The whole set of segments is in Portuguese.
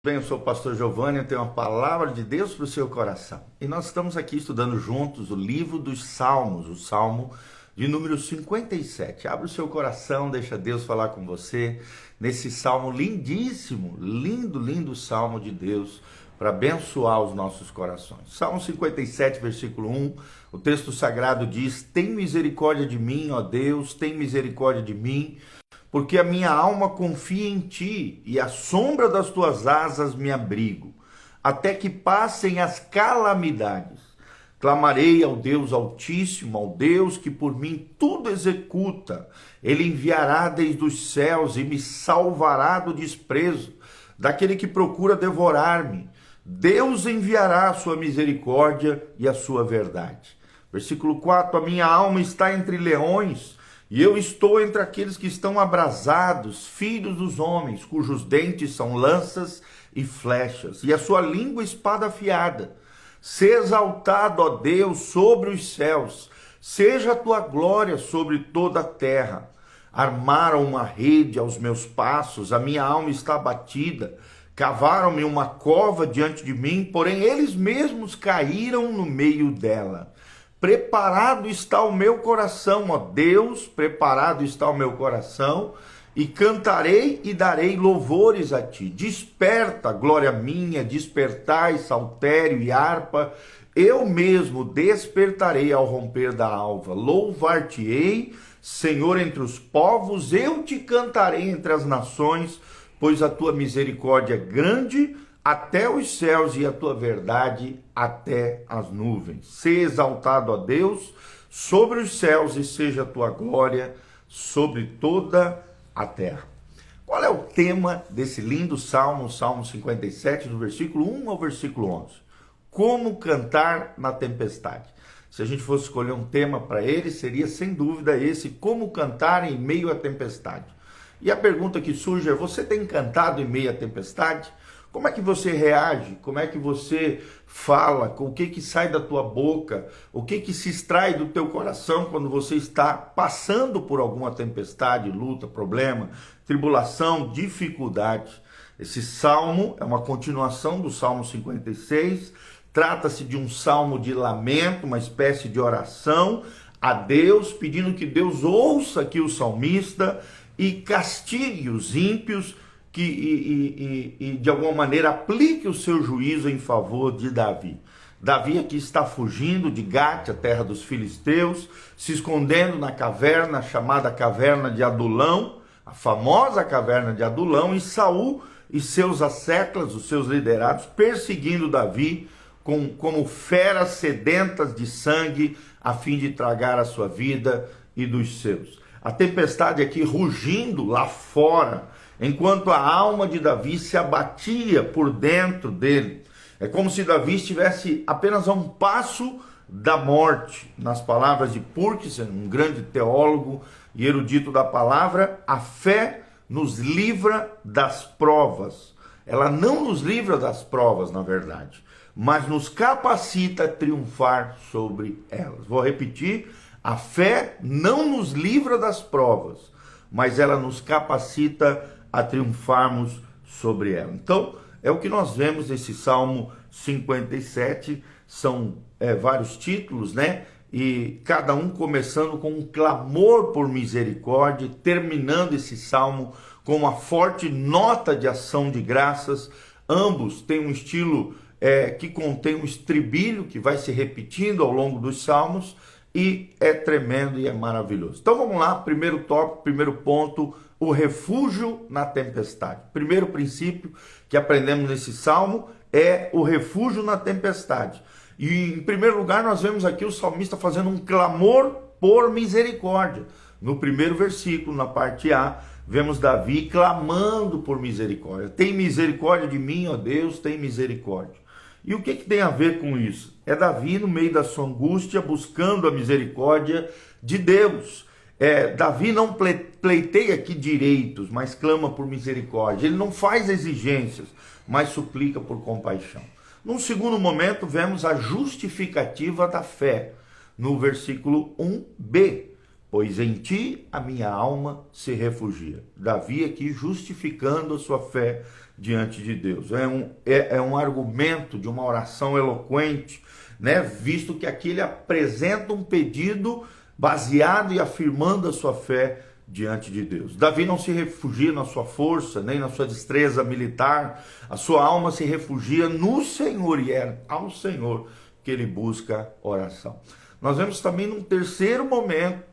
Bem, eu sou o pastor Giovanni, eu tenho uma palavra de Deus para o seu coração. E nós estamos aqui estudando juntos o livro dos Salmos, o Salmo de número 57. Abre o seu coração, deixa Deus falar com você nesse salmo lindíssimo, lindo salmo de Deus para abençoar os nossos corações. Salmo 57, versículo 1, o texto sagrado diz: tem misericórdia de mim, ó Deus, tem misericórdia de mim, porque a minha alma confia em ti, e à sombra das tuas asas me abrigo, até que passem as calamidades. Clamarei ao Deus Altíssimo, ao Deus que por mim tudo executa. Ele enviará desde os céus e me salvará do desprezo, daquele que procura devorar-me. Deus enviará a sua misericórdia e a sua verdade. Versículo 4, a minha alma está entre leões, e eu estou entre aqueles que estão abrasados, filhos dos homens, cujos dentes são lanças e flechas, e a sua língua espada afiada. Se exaltado, ó Deus, sobre os céus, seja a tua glória sobre toda a terra. Armaram uma rede aos meus passos, a minha alma está abatida. Cavaram-me uma cova diante de mim, porém eles mesmos caíram no meio dela. Preparado está o meu coração, ó Deus, preparado está o meu coração, e cantarei e darei louvores a ti. Desperta, glória minha, despertai, saltério e harpa, eu mesmo despertarei ao romper da alva. Louvar-te-ei, Senhor, entre os povos, eu te cantarei entre as nações, pois a tua misericórdia é grande até os céus e a tua verdade até as nuvens. Se exaltado, ó Deus, sobre os céus, e seja a tua glória sobre toda a terra. Qual é o tema desse lindo salmo, Salmo 57, do versículo 1 ao versículo 11? Como cantar na tempestade. Se a gente fosse escolher um tema para ele, seria sem dúvida esse: como cantar em meio à tempestade. E a pergunta que surge é: você tem cantado em meio à tempestade? Como é que você reage? Como é que você fala? O que sai da tua boca? O que se extrai do teu coração quando você está passando por alguma tempestade, luta, problema, tribulação, dificuldade? Esse salmo é uma continuação do Salmo 56. Trata-se de um salmo de lamento, uma espécie de oração a Deus, pedindo que Deus ouça aqui o salmista e castigue os ímpios, e de alguma maneira aplique o seu juízo em favor de Davi. Davi aqui está fugindo de Gate, a terra dos filisteus, se escondendo na caverna chamada caverna de Adulão, a famosa caverna de Adulão, e Saul e seus asseclas, os seus liderados, perseguindo Davi como feras sedentas de sangue, a fim de tragar a sua vida e dos seus. A tempestade aqui rugindo lá fora, enquanto a alma de Davi se abatia por dentro dele. É como se Davi estivesse apenas a um passo da morte. Nas palavras de Purksen, um grande teólogo e erudito da palavra, a fé nos livra das provas. Ela não nos livra das provas, na verdade, mas nos capacita a triunfar sobre elas. Vou repetir: a fé não nos livra das provas, mas ela nos capacita a triunfarmos sobre ela. Então, é o que nós vemos nesse Salmo 57, são vários títulos, né? E cada um começando com um clamor por misericórdia, terminando esse salmo com uma forte nota de ação de graças. Ambos têm um estilo que contém um estribilho que vai se repetindo ao longo dos salmos, e é tremendo e é maravilhoso. Então vamos lá, primeiro tópico, primeiro ponto: o refúgio na tempestade. Primeiro princípio que aprendemos nesse salmo é o refúgio na tempestade. E em primeiro lugar nós vemos aqui o salmista fazendo um clamor por misericórdia. No primeiro versículo, na parte A, vemos Davi clamando por misericórdia. Tem misericórdia de mim, ó Deus, tem misericórdia. E o que tem a ver com isso? É Davi, no meio da sua angústia, buscando a misericórdia de Deus. Davi não pleiteia aqui direitos, mas clama por misericórdia. Ele não faz exigências, mas suplica por compaixão. Num segundo momento, vemos a justificativa da fé, no versículo 1b. pois em ti a minha alma se refugia. Davi aqui justificando a sua fé diante de Deus. É um argumento de uma oração eloquente, né? Visto que aqui ele apresenta um pedido baseado e afirmando a sua fé diante de Deus. Davi não se refugia na sua força, nem na sua destreza militar. A sua alma se refugia no Senhor, e é ao Senhor que ele busca oração. Nós vemos também num terceiro momento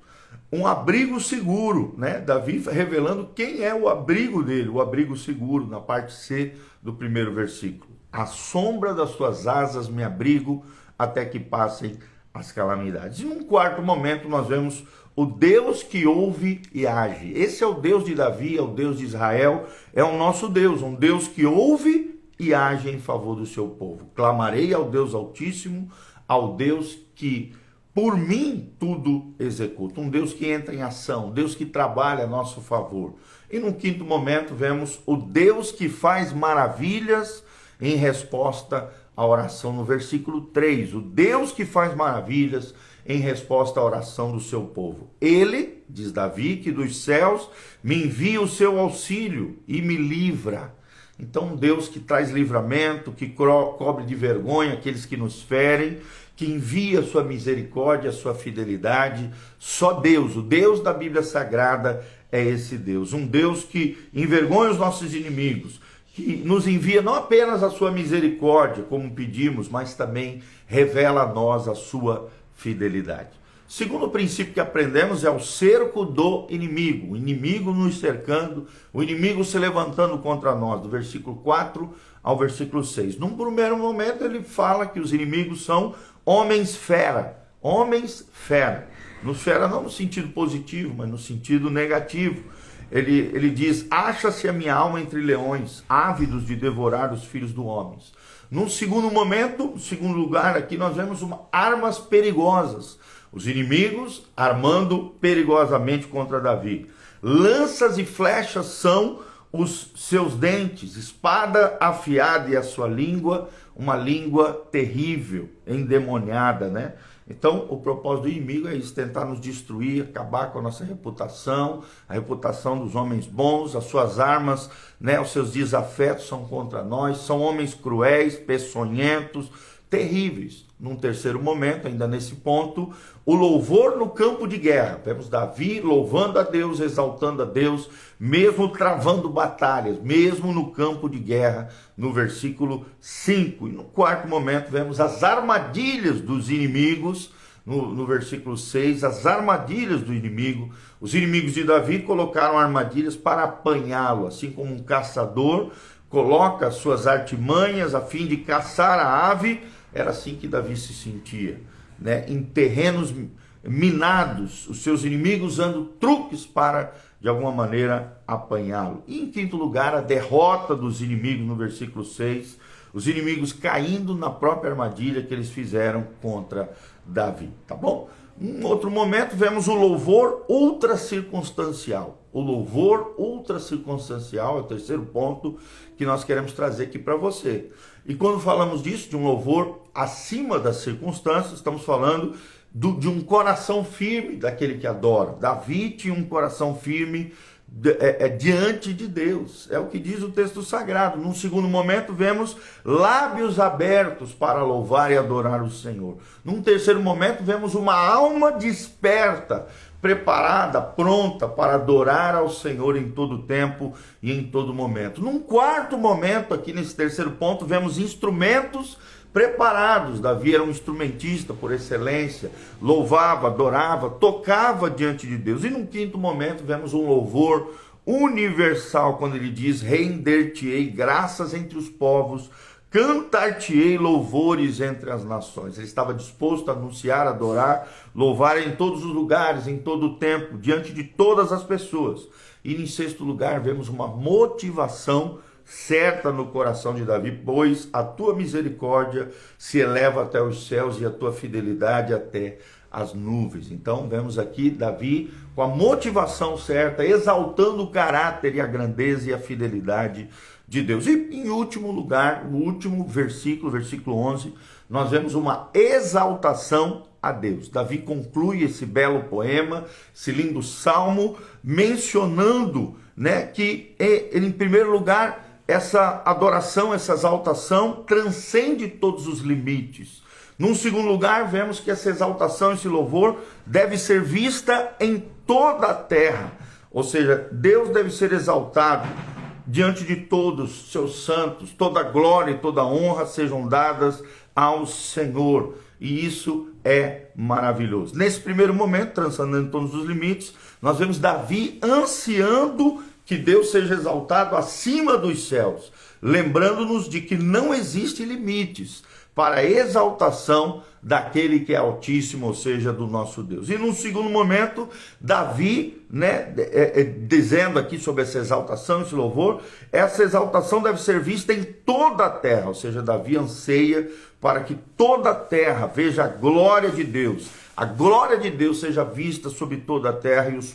um abrigo seguro, né? Davi revelando quem é o abrigo dele, o abrigo seguro, na parte C do primeiro versículo. À sombra das tuas asas me abrigo até que passem as calamidades. E num quarto momento nós vemos o Deus que ouve e age. Esse é o Deus de Davi, é o Deus de Israel, é o nosso Deus, um Deus que ouve e age em favor do seu povo. Clamarei ao Deus Altíssimo, ao Deus que por mim tudo executa. Um Deus que entra em ação, um Deus que trabalha a nosso favor. E no quinto momento vemos o Deus que faz maravilhas em resposta à oração. No versículo 3, o Deus que faz maravilhas em resposta à oração do seu povo. Ele, diz Davi, que dos céus me envia o seu auxílio e me livra. Então, um Deus que traz livramento, que cobre de vergonha aqueles que nos ferem, que envia a sua misericórdia, a sua fidelidade. Só Deus, o Deus da Bíblia Sagrada, é esse Deus. Um Deus que envergonha os nossos inimigos, que nos envia não apenas a sua misericórdia, como pedimos, mas também revela a nós a sua fidelidade. Segundo princípio que aprendemos é o cerco do inimigo. O inimigo nos cercando, o inimigo se levantando contra nós, do versículo 4 ao versículo 6. Num primeiro momento ele fala que os inimigos são homens fera. Homens fera. No fera não no sentido positivo, mas no sentido negativo. Ele diz, acha-se a minha alma entre leões, ávidos de devorar os filhos do homem. Num segundo momento, no segundo lugar, aqui nós vemos armas perigosas. Os inimigos armando perigosamente contra Davi. Lanças e flechas são os seus dentes, espada afiada e a sua língua, uma língua terrível, endemoniada, né? Então, o propósito do inimigo é isso, tentar nos destruir, acabar com a nossa reputação, a reputação dos homens bons, as suas armas, né, os seus desafetos são contra nós, são homens cruéis, peçonhentos, terríveis. Num terceiro momento, ainda nesse ponto, o louvor no campo de guerra. Vemos Davi louvando a Deus, exaltando a Deus, mesmo travando batalhas, mesmo no campo de guerra, no versículo 5. E no quarto momento, vemos as armadilhas dos inimigos, no versículo 6, as armadilhas do inimigo. Os inimigos de Davi colocaram armadilhas para apanhá-lo, assim como um caçador coloca suas artimanhas a fim de caçar a ave. Era assim que Davi se sentia, né? Em terrenos minados, os seus inimigos usando truques para, de alguma maneira, apanhá-lo. E em quinto lugar, a derrota dos inimigos no versículo 6, os inimigos caindo na própria armadilha que eles fizeram contra Davi, tá bom? Em outro momento, vemos o louvor ultra circunstancial. O louvor ultra circunstancial é o terceiro ponto que nós queremos trazer aqui para você. E quando falamos disso, de um louvor acima das circunstâncias, estamos falando de um coração firme daquele que adora. Davi tinha um coração firme diante de Deus. É o que diz o texto sagrado. Num segundo momento, vemos lábios abertos para louvar e adorar o Senhor. Num terceiro momento, vemos uma alma desperta, preparada, pronta para adorar ao Senhor em todo tempo e em todo momento. Num quarto momento, aqui nesse terceiro ponto, vemos instrumentos preparados. Davi era um instrumentista por excelência, louvava, adorava, tocava diante de Deus. E num quinto momento, vemos um louvor universal, quando ele diz, render-te-ei graças entre os povos, cantar-te-ei louvores entre as nações. Ele estava disposto a anunciar, adorar, louvar em todos os lugares, em todo o tempo, diante de todas as pessoas. E em sexto lugar, vemos uma motivação certa no coração de Davi, pois a tua misericórdia se eleva até os céus e a tua fidelidade até as nuvens. Então vemos aqui Davi com a motivação certa, exaltando o caráter e a grandeza e a fidelidade de Deus. E em último lugar, o último versículo, versículo 11, nós vemos uma exaltação a Deus. Davi conclui esse belo poema, esse lindo salmo, mencionando, né, que em primeiro lugar essa adoração, essa exaltação transcende todos os limites. Num segundo lugar, vemos que essa exaltação, esse louvor deve ser vista em toda a terra. Ou seja, Deus deve ser exaltado diante de todos seus santos, toda glória e toda honra sejam dadas ao Senhor. E isso é maravilhoso. Nesse primeiro momento, transcendendo todos os limites, nós vemos Davi ansiando que Deus seja exaltado acima dos céus, lembrando-nos de que não existem limites para a exaltação daquele que é altíssimo, ou seja, do nosso Deus. E num segundo momento, Davi, né, dizendo aqui sobre essa exaltação, esse louvor, essa exaltação deve ser vista em toda a terra, ou seja, Davi anseia para que toda a terra veja a glória de Deus seja vista sobre toda a terra e os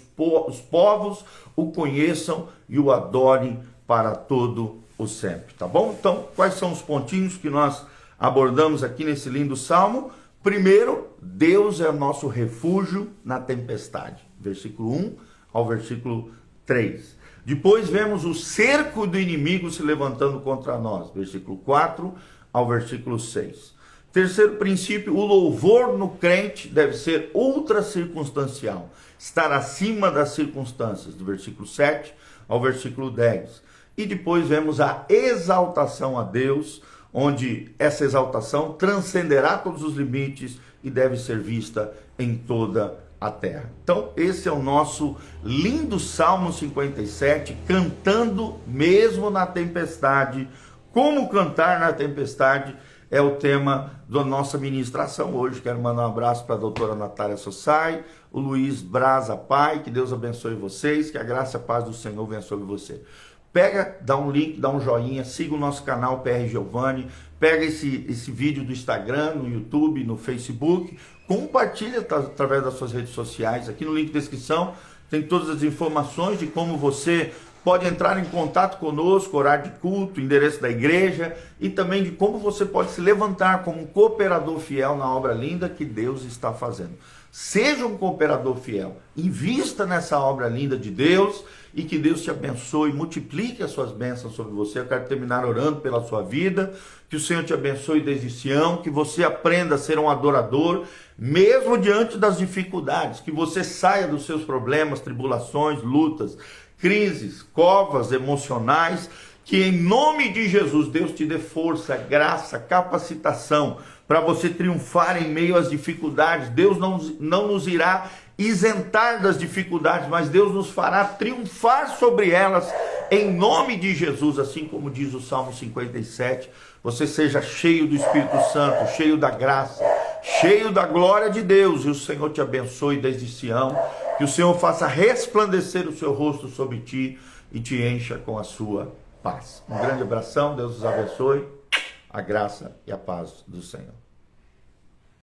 povos o conheçam e o adorem para todo o sempre, tá bom? Então, quais são os pontinhos que nós abordamos aqui nesse lindo salmo? Primeiro, Deus é o nosso refúgio na tempestade, versículo 1 ao versículo 3. Depois vemos o cerco do inimigo se levantando contra nós, versículo 4 ao versículo 6. Terceiro princípio, o louvor no crente deve ser ultra circunstancial, estar acima das circunstâncias, do versículo 7 ao versículo 10. E depois vemos a exaltação a Deus, onde essa exaltação transcenderá todos os limites e deve ser vista em toda a terra. Então, esse é o nosso lindo Salmo 57, cantando mesmo na tempestade. Como cantar na tempestade é o tema da nossa ministração hoje. Quero mandar um abraço para a doutora Natália Sossai, o Luiz Braza Pai, que Deus abençoe vocês, que a graça e a paz do Senhor venha sobre você. Pega, dá um link, dá um joinha, siga o nosso canal PR Giovanni, pega esse vídeo do Instagram, no YouTube, no Facebook, compartilha através das suas redes sociais. Aqui no link de descrição tem todas as informações de como você pode entrar em contato conosco, horário de culto, endereço da igreja e também de como você pode se levantar como um cooperador fiel na obra linda que Deus está fazendo. Seja um cooperador fiel, invista nessa obra linda de Deus e que Deus te abençoe, multiplique as suas bênçãos sobre você. Eu quero terminar orando pela sua vida, que o Senhor te abençoe desde Sião, que você aprenda a ser um adorador, mesmo diante das dificuldades, que você saia dos seus problemas, tribulações, lutas, crises, covas emocionais, que em nome de Jesus Deus te dê força, graça, capacitação para você triunfar em meio às dificuldades. Deus não nos irá isentar das dificuldades, mas Deus nos fará triunfar sobre elas em nome de Jesus, assim como diz o Salmo 57. Você seja cheio do Espírito Santo, cheio da graça, cheio da glória de Deus, e o Senhor te abençoe desde Sião, que o Senhor faça resplandecer o seu rosto sobre ti e te encha com a sua paz. Um grande abração, Deus os abençoe, a graça e a paz do Senhor.